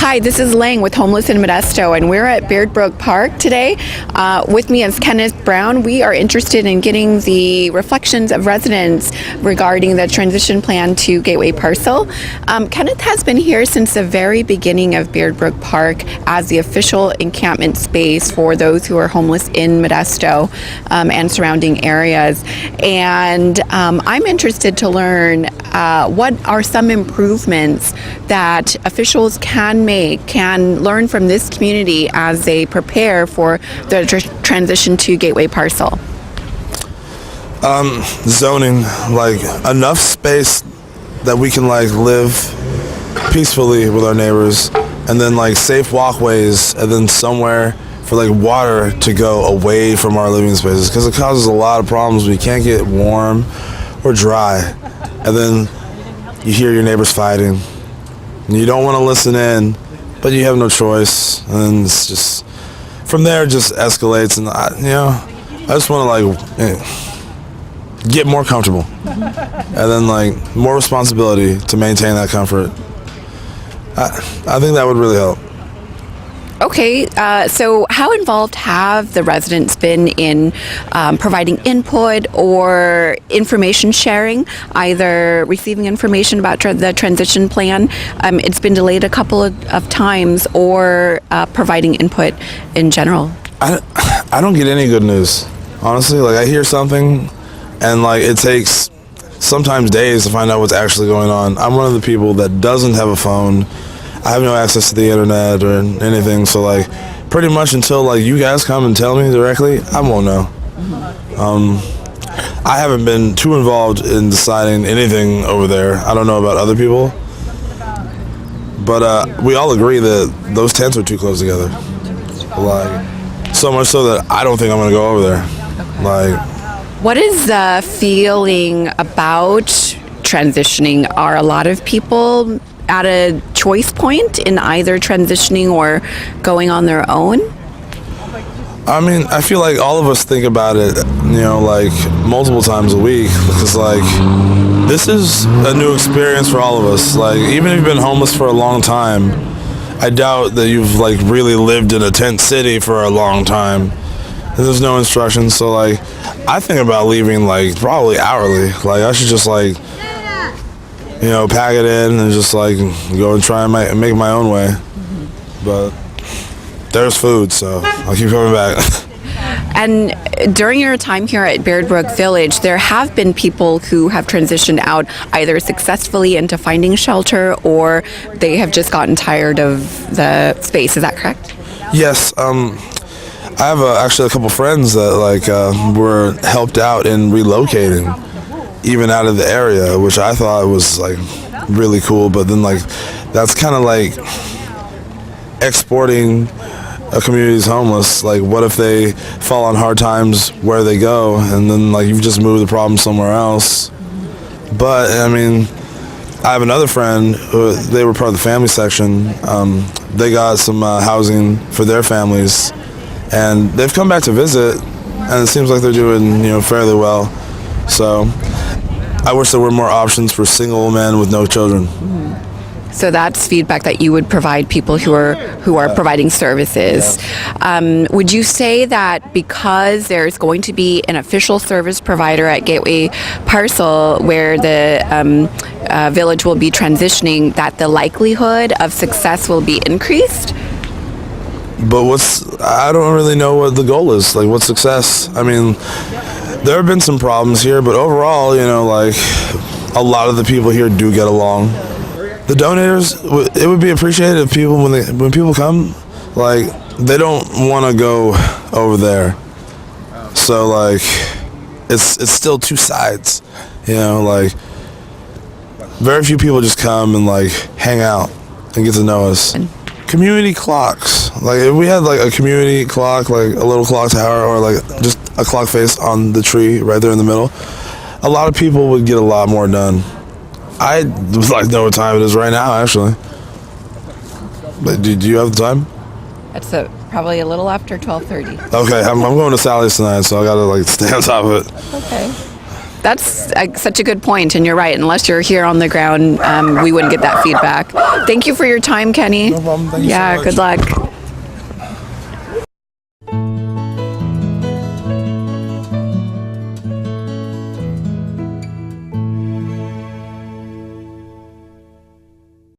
Hi, this is Lang with Homeless in Modesto, and we're at Baird Brook Park today. With me is Kenneth Brown. We are interested in getting the reflections of residents regarding the transition plan to Gateway Parcel. Kenneth has been here since the very beginning of Baird Brook Park as the official encampment space for those who are homeless in Modesto and surrounding areas. And I'm interested to learn what are some improvements that officials can learn from this community as they prepare for the transition to Gateway Parcel. Zoning, like enough space that we can like live peacefully with our neighbors, and then like safe walkways, and then somewhere for like water to go away from our living spaces, because it causes a lot of problems. We can't get warm or dry, and then you hear your neighbors fighting. You don't want to listen in, but you have no choice, and it's just from there it just escalates. And I just want to like get more comfortable, and then like more responsibility to maintain that comfort. I think that would really help. Okay, so how involved have the residents been in providing input or information sharing, either receiving information about the transition plan, it's been delayed a couple of times, or providing input in general? I don't get any good news, honestly. Like I hear something and like it takes sometimes days to find out what's actually going on. I'm one of the people that doesn't have a phone. I have no access to the internet or anything, so like pretty much until like you guys come and tell me directly, I won't know. I haven't been too involved in deciding anything over there. I don't know about other people, but we all agree that those tents are too close together. Like so much so that I don't think I'm gonna go over there. Like, what is the feeling about transitioning? Are a lot of people at a choice point in either transitioning or going on their own? I mean, I feel like all of us think about it, like multiple times a week, because like this is a new experience for all of us. Like even if you've been homeless for a long time, I doubt that you've like really lived in a tent city for a long time. There's no instructions, so like I think about leaving like probably hourly. Like I should just like pack it in and just like go and try and make my own way. But there's food, so I'll keep coming back. And during your time here at Baird Brook Village, there have been people who have transitioned out either successfully into finding shelter, or they have just gotten tired of the space. Is that correct? Yes. I have actually a couple friends that like were helped out in relocating even out of the area, which I thought was like really cool. But then like that's kind of like exporting a community's homeless. Like what if they fall on hard times where they go, and then like you've just moved the problem somewhere else. But I mean, I have another friend who, they were part of the family section. They got some housing for their families, and they've come back to visit, and it seems like they're doing fairly well. So I wish there were more options for single men with no children. So that's feedback that you would provide people who are providing services. Yeah. Would you say that because there's going to be an official service provider at Gateway Parcel where the village will be transitioning, that the likelihood of success will be increased? But I don't really know what the goal is. Like, what's success? I mean, there have been some problems here, but overall, like a lot of the people here do get along. The donators, it would be appreciated if people, when people come, like they don't want to go over there. So like, it's still two sides, like very few people just come and like hang out and get to know us. Community clocks, like if we had like a community clock, like a little clock tower, or like just a clock face on the tree right there in the middle, a lot of people would get a lot more done. I would like to know what time it is right now, actually. But do you have the time? It's probably a little after 12:30. Okay, I'm going to Sally's tonight, so I gotta like stay on top of it. Okay. That's such a good point, and you're right. Unless you're here on the ground, we wouldn't get that feedback. Thank you for your time, Kenny. No problem. Thank you so Yeah, much. good luck.